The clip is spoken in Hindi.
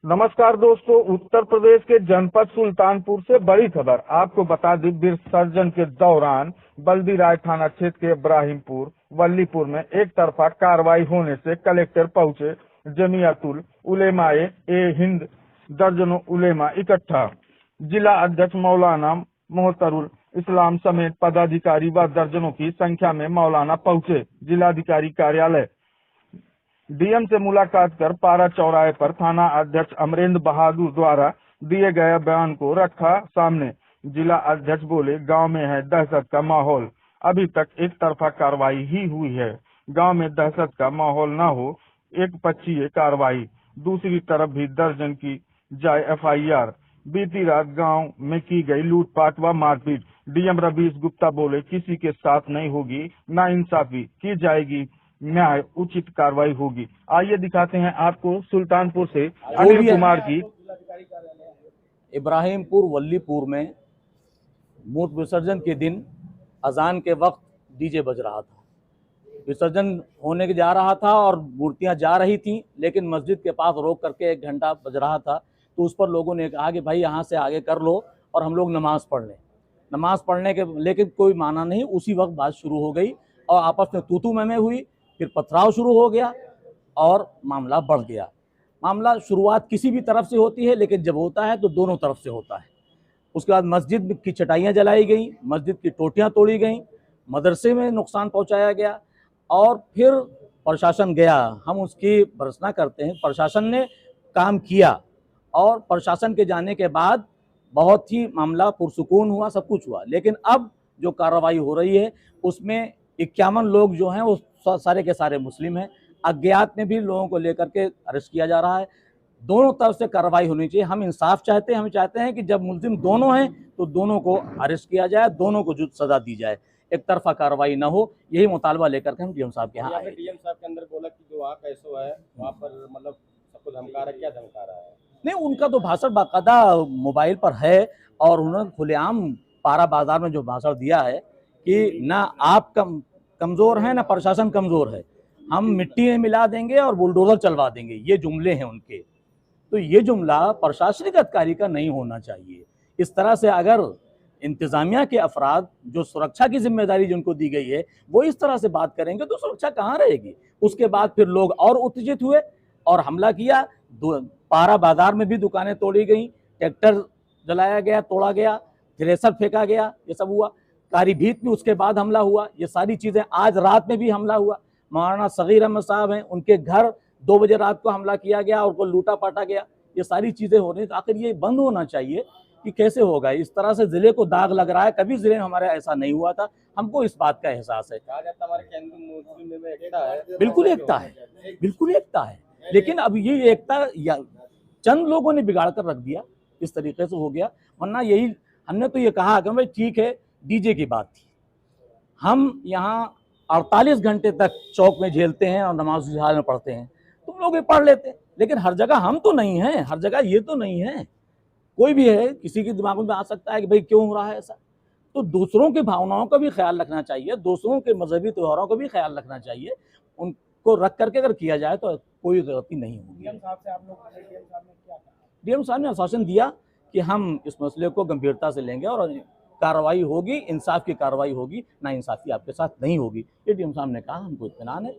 नमस्कार दोस्तों, उत्तर प्रदेश के जनपद सुल्तानपुर से बड़ी खबर। आपको बता दें, विसर्जन के दौरान बल्दीराय थाना क्षेत्र के इब्राहिमपुर वल्लीपुर में एक तरफा कार्रवाई होने से कलेक्टर पहुंचे। जमीयतुल उलेमाए ए हिंद दर्जनों उलेमा इकट्ठा। जिला अध्यक्ष मौलाना मोहतरुल इस्लाम समेत पदाधिकारी व दर्जनों की संख्या में मौलाना पहुंचे। जिलाधिकारी कार्यालय डीएम से मुलाकात कर पारा चौराहे पर थाना अध्यक्ष अमरेंद्र बहादुर द्वारा दिए गए बयान को रखा सामने। जिला अध्यक्ष बोले, गांव में है दहशत का माहौल, अभी तक एक तरफा कार्रवाई ही हुई है। गांव में दहशत का माहौल न हो, एक पक्षीय कार्रवाई। दूसरी तरफ भी दर्जन की जाए एफआईआर। बीती रात गांव में की गई लूटपाट व मारपीट। डीएम रवीश गुप्ता बोले, किसी के साथ नहीं होगी नाइंसाफी की जाएगी, न्याय उचित कार्रवाई होगी। आइए दिखाते हैं आपको सुल्तानपुर से अनिल कुमार की। इब्राहिमपुर वल्लीपुर में मूर्ति विसर्जन के दिन अजान के वक्त डीजे बज रहा था। विसर्जन होने के जा रहा था और मूर्तियां जा रही थी, लेकिन मस्जिद के पास रोक करके 1 घंटा बज रहा था। तो उस पर लोगों ने कहा कि भाई यहाँ से आगे कर लो और हम लोग नमाज पढ़ लें। नमाज पढ़ने के लेकिन कोई माना नहीं। उसी वक्त बात शुरू हो गई और आपस में तू-तू मैं हुई, फिर पथराव शुरू हो गया और मामला बढ़ गया। मामला शुरुआत किसी भी तरफ से होती है, लेकिन जब होता है तो दोनों तरफ से होता है। उसके बाद मस्जिद की चटाइयाँ जलाई गई, मस्जिद की टोटियाँ तोड़ी गई, मदरसे में नुकसान पहुंचाया गया और फिर प्रशासन गया। हम उसकी भर्त्सना करते हैं, प्रशासन ने काम किया और प्रशासन के जाने के बाद बहुत ही मामला पुरसुकून हुआ, सब कुछ हुआ। लेकिन अब जो कार्रवाई हो रही है उसमें 51 लोग जो हैं वो सारे के सारे मुस्लिम हैं। अज्ञात में भी लोगों को लेकर के अरेस्ट किया जा रहा है। दोनों तरफ से कार्रवाई होनी चाहिए। हम इंसाफ चाहते हैं। हम चाहते हैं कि जब मुल्जिम दोनों हैं तो दोनों को अरेस्ट किया जाए, दोनों को सजा दी जाए, एक तरफा कार्रवाई न हो। यही मुतालबा लेकर के हम डीएम साहब के यहाँ आए। डीएम साहब के अंदर बोला कि जो वहाँ कैसो है वहाँ पर मतलब सबको धमका रहा है, क्या धमका रहा है? नहीं, उनका तो भाषण बाकायदा मोबाइल पर है और उन्होंने खुलेआम पारा बाजार में जो भाषण दिया है कि ना आप कमज़ोर हैं ना प्रशासन कमज़ोर है, हम मिट्टी में मिला देंगे और बुलडोजर चलवा देंगे, ये जुमले हैं उनके। तो ये जुमला प्रशासनिक अधिकारी का नहीं होना चाहिए। इस तरह से अगर इंतजामिया के अफराद जो सुरक्षा की जिम्मेदारी जिनको दी गई है वो इस तरह से बात करेंगे तो सुरक्षा कहाँ रहेगी। उसके बाद फिर लोग और उत्तेजित हुए और हमला किया। पारा बाजार में भी दुकानें तोड़ी गई, ट्रैक्टर जलाया गया, तोड़ा गया, थ्रेसर फेंका गया, ये सब हुआ। कारीभीत में उसके बाद हमला हुआ। ये सारी चीज़ें, आज रात में भी हमला हुआ। मौलाना सगीर अहमद साहब हैं, उनके घर 2 बजे रात को हमला किया गया और उनको लूटा पाटा गया। ये सारी चीज़ें हो रही हैं। तो आखिर ये बंद होना चाहिए कि कैसे होगा। इस तरह से ज़िले को दाग लग रहा है। कभी ज़िले में हमारे ऐसा नहीं हुआ था। हमको इस बात का एहसास है। कहा जाता है हमारे हिंदू मुस्लिम में एकता है। बिल्कुल एकता है, बिल्कुल एकता है। लेकिन अब ये एकता चंद लोगों ने बिगाड़ कर रख दिया, इस तरीके से हो गया। वरना यही हमने तो ये कहा कि भाई ठीक है, डीजे की बात थी। हम यहाँ 48 घंटे तक चौक में झेलते हैं और नमाज हाल में पढ़ते हैं, तुम लोग ये पढ़ लेते हैं। लेकिन हर जगह हम तो नहीं हैं, हर जगह ये तो नहीं है। कोई भी है, किसी के दिमाग में आ सकता है कि भाई क्यों हो रहा है ऐसा। तो दूसरों की भावनाओं का भी ख्याल रखना चाहिए, दूसरों के मजहबी त्योहारों का भी ख्याल रखना चाहिए। उनको रख करके अगर किया जाए तो कोई गलती नहीं होगी। डीएम साहब से आप लोग डीएम साहब ने क्या कहा? डीएम साहब ने आश्वासन दिया कि हम इस मसले को गंभीरता से लेंगे और कार्रवाई होगी, इंसाफ की कार्रवाई होगी, ना इंसाफी आपके साथ नहीं होगी। ये डीएम साहब ने कहा, हमको इत्मीनान है।